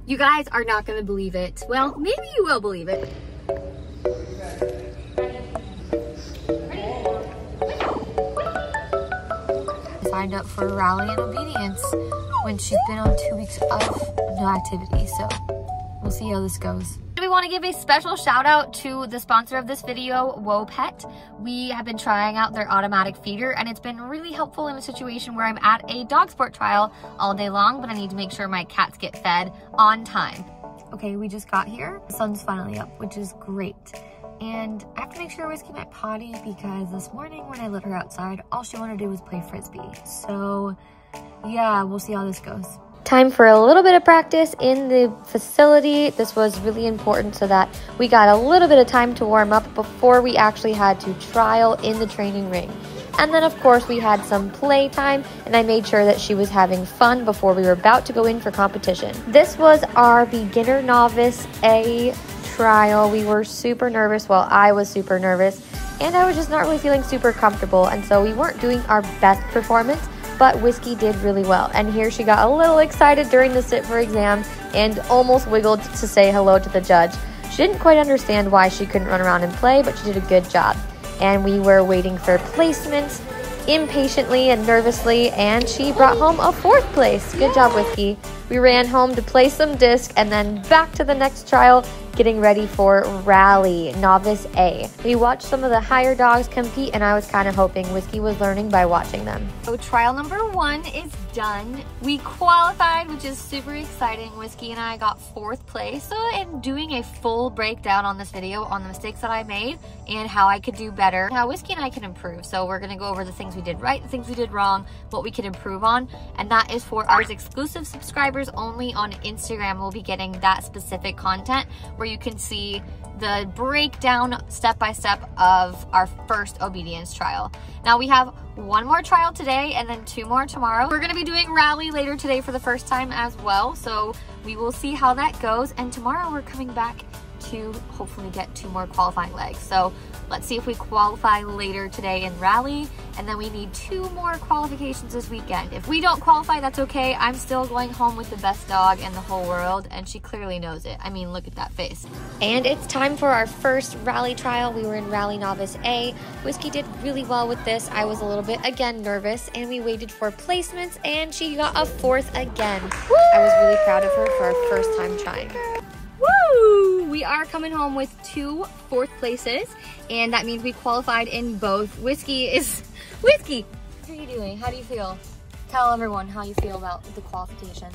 You guys are not gonna believe it. Well, maybe you will believe it. I signed up for rally and obedience when she's been on 2 weeks of no activity, so we'll see how this goes. We want to give a special shout out to the sponsor of this video, WoPet. We have been trying out their automatic feeder and it's been really helpful in a situation where I'm at a dog sport trial all day long, but I need to make sure my cats get fed on time. Okay, we just got here. The sun's finally up, which is great. And I have to make sure Whiskey might potty because this morning when I let her outside, all she wanted to do was play Frisbee. So yeah, we'll see how this goes. Time for a little bit of practice in the facility. This was really important so that we got a little bit of time to warm up before we actually had to trial in the training ring. And then of course we had some play time and I made sure that she was having fun before we were about to go in for competition. This was our beginner novice A trial. We were super nervous. Well, I was super nervous and I was just not really feeling super comfortable. And so we weren't doing our best performance, but Whiskey did really well. And here she got a little excited during the sit for exam and almost wiggled to say hello to the judge. She didn't quite understand why she couldn't run around and play, but she did a good job. And we were waiting for placement impatiently and nervously, and she brought home a 4th place. Good job, Whiskey. We ran home to play some disc and then back to the next trial, getting ready for Rally, Novice A. We watched some of the higher dogs compete and I was kind of hoping Whiskey was learning by watching them. So trial number 1 is done. We qualified, which is super exciting. Whiskey and I got 4th place. So in doing a full breakdown on this video on the mistakes that I made and how I could do better, how Whiskey and I can improve. So we're gonna go over the things we did right, the things we did wrong, what we can improve on, and that is for our exclusive subscribers only on Instagram. We'll be getting that specific content where you can see the breakdown step by step of our first obedience trial. Now we have 1 more trial today and then 2 more tomorrow. We're gonna be doing Rally later today for the first time as well, so we will see how that goes. And tomorrow we're coming back to hopefully get 2 more qualifying legs. So let's see if we qualify later today in Rally, and then we need 2 more qualifications this weekend. If we don't qualify, that's okay. I'm still going home with the best dog in the whole world, and she clearly knows it. I mean, look at that face. And it's time for our first Rally trial. We were in Rally Novice A. Whiskey did really well with this. I was a little bit, again, nervous, and we waited for placements, and she got a 4th again. Woo! I was really proud of her for our first time trying. Woo! We are coming home with 2 4th places, and that means we qualified in both. Whiskey, how are you doing? How do you feel? Tell everyone how you feel about the qualification.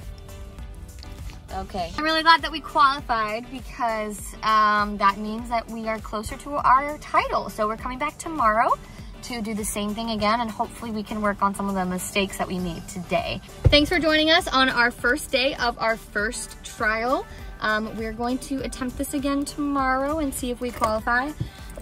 Okay. I'm really glad that we qualified because that means that we are closer to our title. So we're coming back tomorrow to do the same thing again, and hopefully we can work on some of the mistakes that we made today. Thanks for joining us on our first day of our first trial. We're going to attempt this again tomorrow and see if we qualify.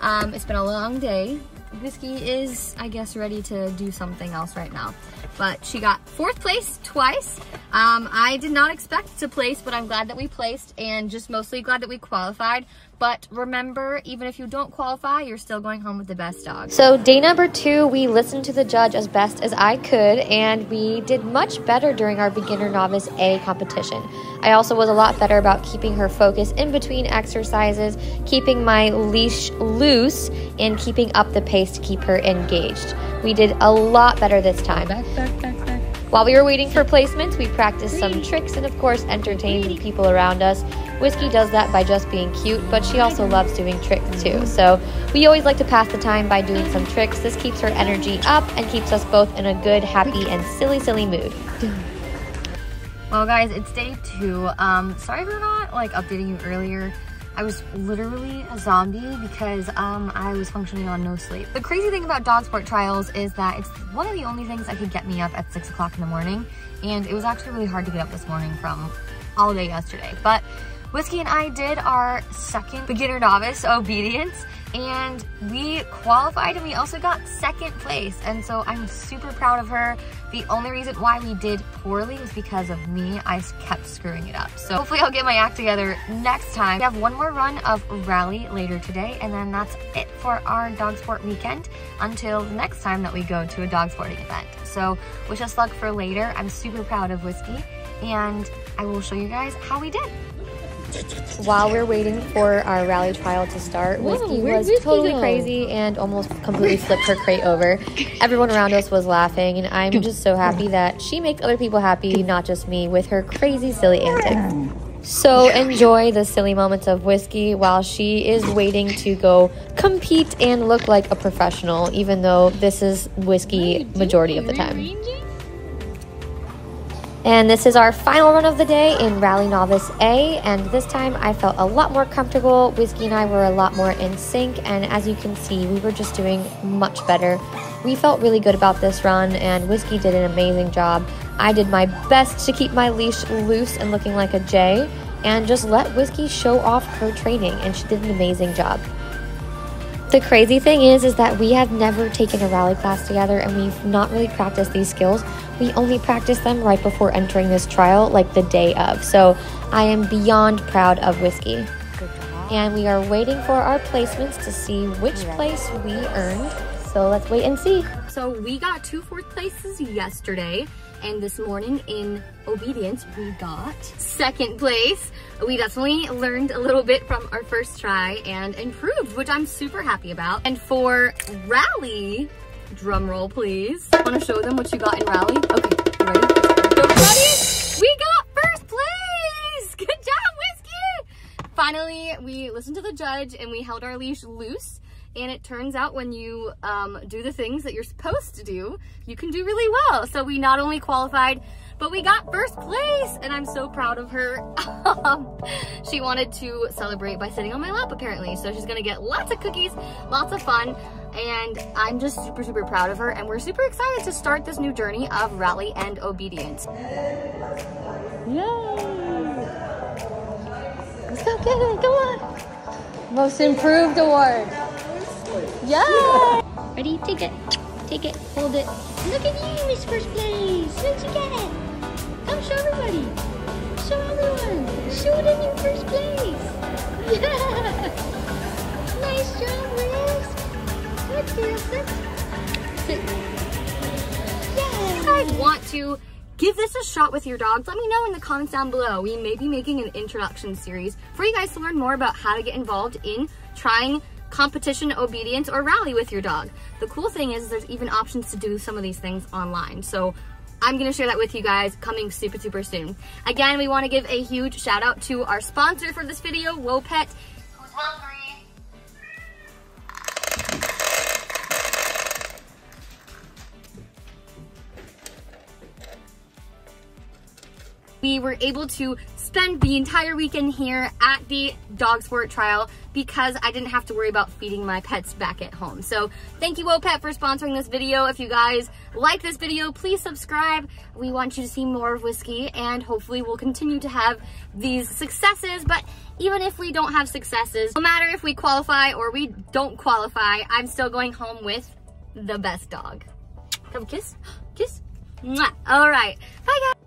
It's been a long day. Whiskey is, I guess, ready to do something else right now. But she got 4th place twice. I did not expect to place, but I'm glad that we placed, and just mostly glad that we qualified. But remember, even if you don't qualify, you're still going home with the best dog. So day number 2, we listened to the judge as best as I could, and we did much better during our beginner novice A competition. I also was a lot better about keeping her focus in between exercises, keeping my leash loose, and keeping up the pace to keep her engaged. We did a lot better this time. Back. While we were waiting for placements, we practiced some tricks and of course entertained the people around us. Whiskey does that by just being cute, but she also loves doing tricks too. So we always like to pass the time by doing some tricks. This keeps her energy up and keeps us both in a good, happy, and silly mood. Well guys, it's day 2. Sorry for not updating you earlier. I was literally a zombie because I was functioning on no sleep. The crazy thing about dog sport trials is that it's one of the only things that could get me up at 6 o'clock in the morning, and it was actually really hard to get up this morning from all day yesterday. But Whiskey and I did our second beginner novice obedience, and we qualified, and we also got 2nd place, and so I'm super proud of her. The only reason why we did poorly was because of me. I kept screwing it up. So hopefully I'll get my act together next time. We have 1 more run of Rally later today, and then that's it for our dog sport weekend until the next time that we go to a dog sporting event. So wish us luck for later. I'm super proud of Whiskey, and I will show you guys how we did. While we're waiting for our rally trial to start, Whiskey was totally crazy and almost completely flipped her crate over. Everyone around us was laughing, and I'm just so happy that she makes other people happy, not just me, with her crazy, silly antics. So enjoy the silly moments of Whiskey while she is waiting to go compete and look like a professional, even though this is Whiskey majority of the time. And this is our final run of the day in Rally Novice A, and this time I felt a lot more comfortable. Whiskey and I were a lot more in sync, and as you can see, we were just doing much better. We felt really good about this run, and Whiskey did an amazing job. I did my best to keep my leash loose and looking like a J, and just let Whiskey show off her training, and she did an amazing job. The crazy thing is that we have never taken a rally class together, and we've not really practiced these skills. We only practiced them right before entering this trial, like the day of. So I am beyond proud of Whiskey. And we are waiting for our placements to see which place we earned. So let's wait and see. So we got 2 4th places yesterday, and this morning in obedience, we got 2nd place. We definitely learned a little bit from our first try and improved, which I'm super happy about. And for rally, drum roll please. Want to show them what you got in rally? Okay, ready? Go, ready? We got 1st place! Good job, Whiskey! Finally, we listened to the judge and we held our leash loose. And it turns out when you do the things that you're supposed to do, you can do really well. So we not only qualified, but we got 1st place, and I'm so proud of her. She wanted to celebrate by sitting on my lap apparently. So she's gonna get lots of cookies, lots of fun, and I'm just super, super proud of her. And we're super excited to start this new journey of rally and obedience. Yay! Let's go get it, come on! Most Improved Award. Yeah! Ready? Take it. Take it. Hold it. Look at you, Miss 1st Place. What'd you get? Come show everybody. Show everyone. Show them your 1st place. Yeah! Nice job, Liz. Good girl. Sit. Yeah! If you guys want to give this a shot with your dogs, let me know in the comments down below. We may be making an introduction series for you guys to learn more about how to get involved in trying competition obedience or rally with your dog. The cool thing is there's even options to do some of these things online. So I'm gonna share that with you guys coming super, super soon. Again, we wanna give a huge shout out to our sponsor for this video, Wopet, who's hungry. We were able to spend the entire weekend here at the dog sport trial because I didn't have to worry about feeding my pets back at home. So thank you, Wopet, for sponsoring this video. If you guys like this video, please subscribe. We want you to see more of Whiskey, and hopefully we'll continue to have these successes. But even if we don't have successes, no matter if we qualify or we don't qualify, I'm still going home with the best dog. Have a kiss? Kiss? Mwah. All right. Bye, guys.